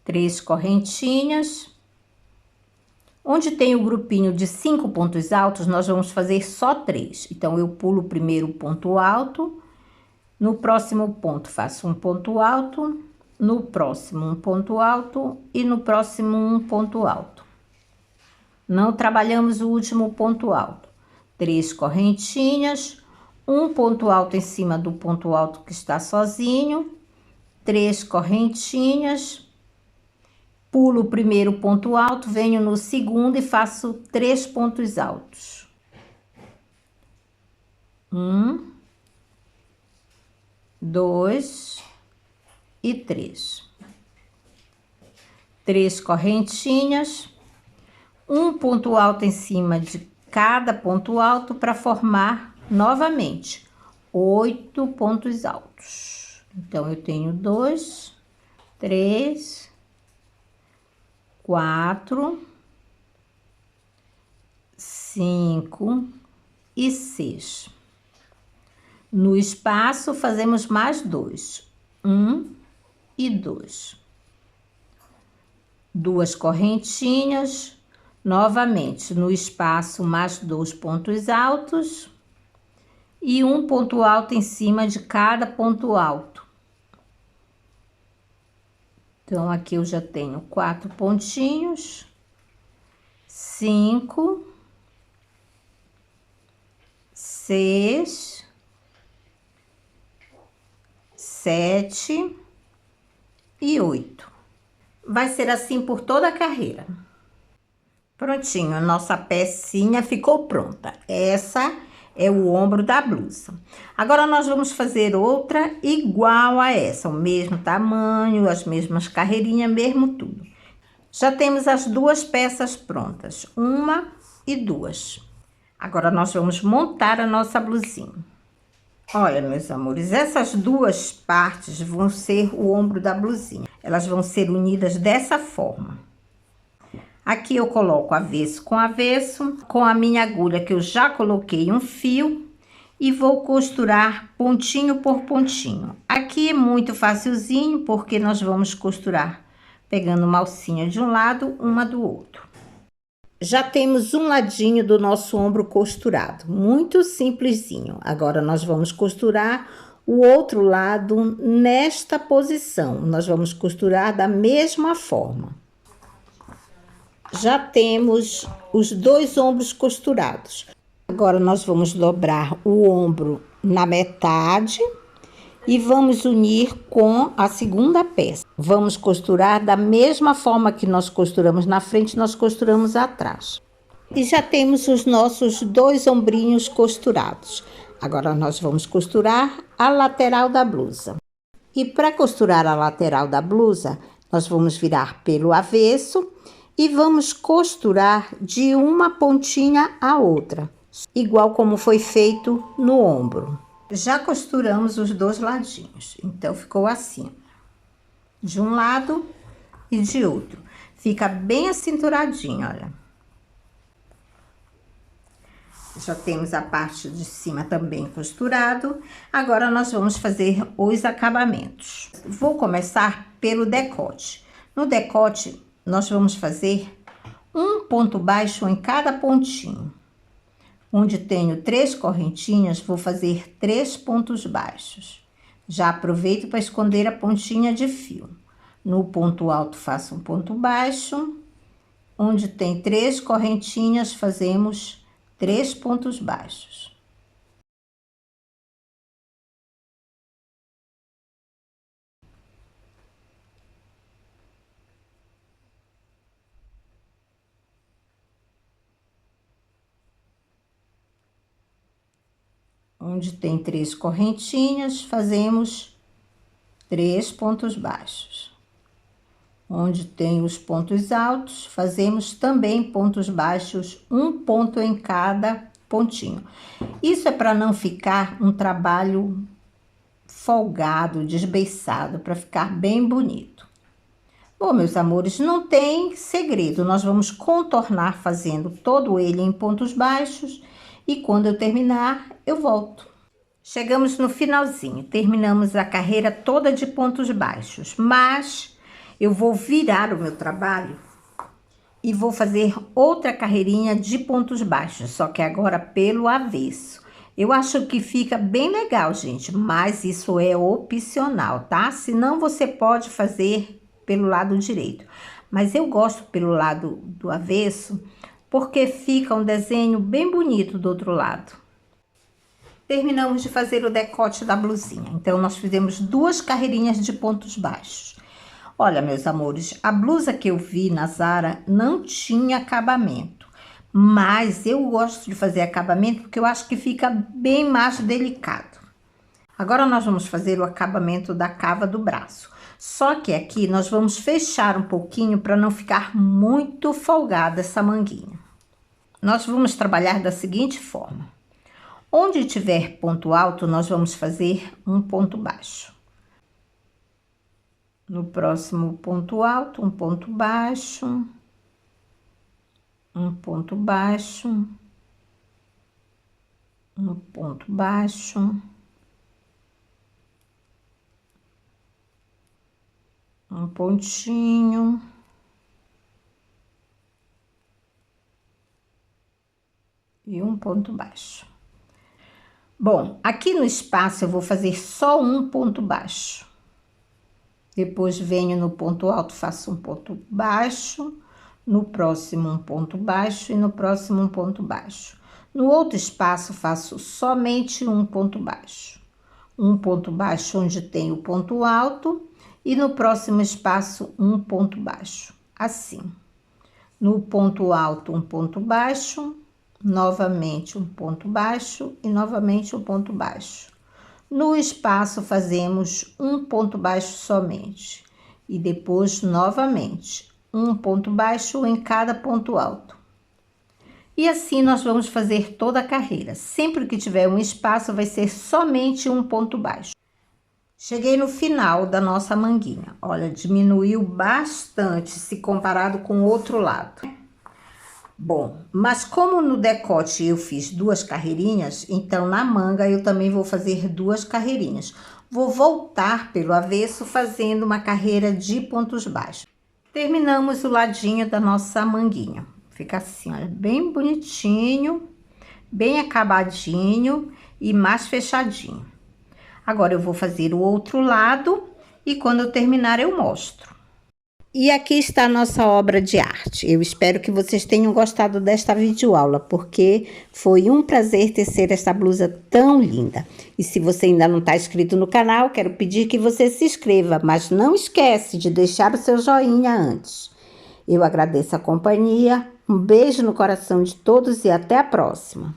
Três correntinhas. Onde tem o grupinho de 5 pontos altos, nós vamos fazer só 3. Então, eu pulo o primeiro ponto alto, no próximo ponto faço um ponto alto, no próximo um ponto alto e no próximo um ponto alto. Não trabalhamos o último ponto alto. 3 correntinhas, um ponto alto em cima do ponto alto que está sozinho, 3 correntinhas. Pulo o primeiro ponto alto, venho no segundo e faço 3 pontos altos. 1, 2 e 3. 3 correntinhas, um ponto alto em cima de cada ponto alto para formar novamente 8 pontos altos. Então, eu tenho 2, 3, 4, 5 e 6. No espaço, fazemos mais 2. 1 e 2. 2 correntinhas. Novamente, no espaço, mais 2 pontos altos. E um ponto alto em cima de cada ponto alto. Então, aqui eu já tenho 4 pontinhos, 5, 6, 7 e 8. Vai ser assim por toda a carreira. Prontinho, a nossa pecinha ficou pronta. Essa é o ombro da blusa. Agora, nós vamos fazer outra igual a essa, o mesmo tamanho, as mesmas carreirinhas, mesmo tudo. Já temos as 2 peças prontas, 1 e 2. Agora, nós vamos montar a nossa blusinha. Olha, meus amores, essas 2 partes vão ser o ombro da blusinha. Elas vão ser unidas dessa forma. Aqui eu coloco avesso, com a minha agulha que eu já coloquei um fio e vou costurar pontinho por pontinho. Aqui é muito facilzinho, porque nós vamos costurar pegando uma alcinha de um lado, uma do outro. Já temos um ladinho do nosso ombro costurado, muito simplesinho. Agora, nós vamos costurar o outro lado nesta posição. Nós vamos costurar da mesma forma. Já temos os 2 ombros costurados. Agora, nós vamos dobrar o ombro na metade e vamos unir com a segunda peça. Vamos costurar da mesma forma que nós costuramos na frente, nós costuramos atrás. E já temos os nossos 2 ombrinhos costurados. Agora, nós vamos costurar a lateral da blusa. E para costurar a lateral da blusa, nós vamos virar pelo avesso e vamos costurar de uma pontinha a outra, igual como foi feito no ombro. Já costuramos os 2 ladinhos, então ficou assim, de um lado e de outro. Fica bem acinturadinho, olha. Já temos a parte de cima também costurado. Agora nós vamos fazer os acabamentos. Vou começar pelo decote. No decote, nós vamos fazer um ponto baixo em cada pontinho. Onde tenho 3 correntinhas, vou fazer 3 pontos baixos. Já aproveito para esconder a pontinha de fio. No ponto alto, faço um ponto baixo. Onde tem 3 correntinhas, fazemos 3 pontos baixos. Onde tem 3 correntinhas, fazemos 3 pontos baixos. Onde tem os pontos altos, fazemos também pontos baixos, um ponto em cada pontinho. Isso é para não ficar um trabalho folgado, desbeiçado, para ficar bem bonito. Bom, meus amores, não tem segredo, nós vamos contornar fazendo todo ele em pontos baixos e quando eu terminar, eu volto. Chegamos no finalzinho, terminamos a carreira toda de pontos baixos, mas eu vou virar o meu trabalho e vou fazer outra carreirinha de pontos baixos, só que agora pelo avesso. Eu acho que fica bem legal, gente, mas isso é opcional, tá? Senão você pode fazer pelo lado direito. Mas eu gosto pelo lado do avesso, porque fica um desenho bem bonito do outro lado. Terminamos de fazer o decote da blusinha. Então, nós fizemos 2 carreirinhas de pontos baixos. Olha, meus amores, a blusa que eu vi na Zara não tinha acabamento. Mas eu gosto de fazer acabamento porque eu acho que fica bem mais delicado. Agora, nós vamos fazer o acabamento da cava do braço. Só que aqui nós vamos fechar um pouquinho para não ficar muito folgada essa manguinha. Nós vamos trabalhar da seguinte forma. Onde tiver ponto alto, nós vamos fazer um ponto baixo. No próximo ponto alto, um ponto baixo, um ponto baixo, um ponto baixo, um pontinho, e um ponto baixo. Bom, aqui no espaço eu vou fazer só um ponto baixo. Depois venho no ponto alto, faço um ponto baixo, no próximo um ponto baixo e no próximo um ponto baixo. No outro espaço faço somente um ponto baixo. Um ponto baixo onde tem o ponto alto e no próximo espaço um ponto baixo, assim. No ponto alto um ponto baixo, novamente um ponto baixo e novamente um ponto baixo. No espaço fazemos um ponto baixo somente e depois novamente um ponto baixo em cada ponto alto. E assim nós vamos fazer toda a carreira. Sempre que tiver um espaço vai ser somente um ponto baixo. Cheguei no final da nossa manguinha. Olha, diminuiu bastante se comparado com o outro lado. Bom, mas como no decote eu fiz 2 carreirinhas, então na manga eu também vou fazer 2 carreirinhas. Vou voltar pelo avesso fazendo uma carreira de pontos baixos. Terminamos o ladinho da nossa manguinha. Fica assim, olha, bem bonitinho, bem acabadinho e mais fechadinho. Agora eu vou fazer o outro lado e quando eu terminar eu mostro. E aqui está a nossa obra de arte. Eu espero que vocês tenham gostado desta videoaula, porque foi um prazer tecer esta blusa tão linda. E se você ainda não está inscrito no canal, quero pedir que você se inscreva, mas não esquece de deixar o seu joinha antes. Eu agradeço a companhia, um beijo no coração de todos e até a próxima.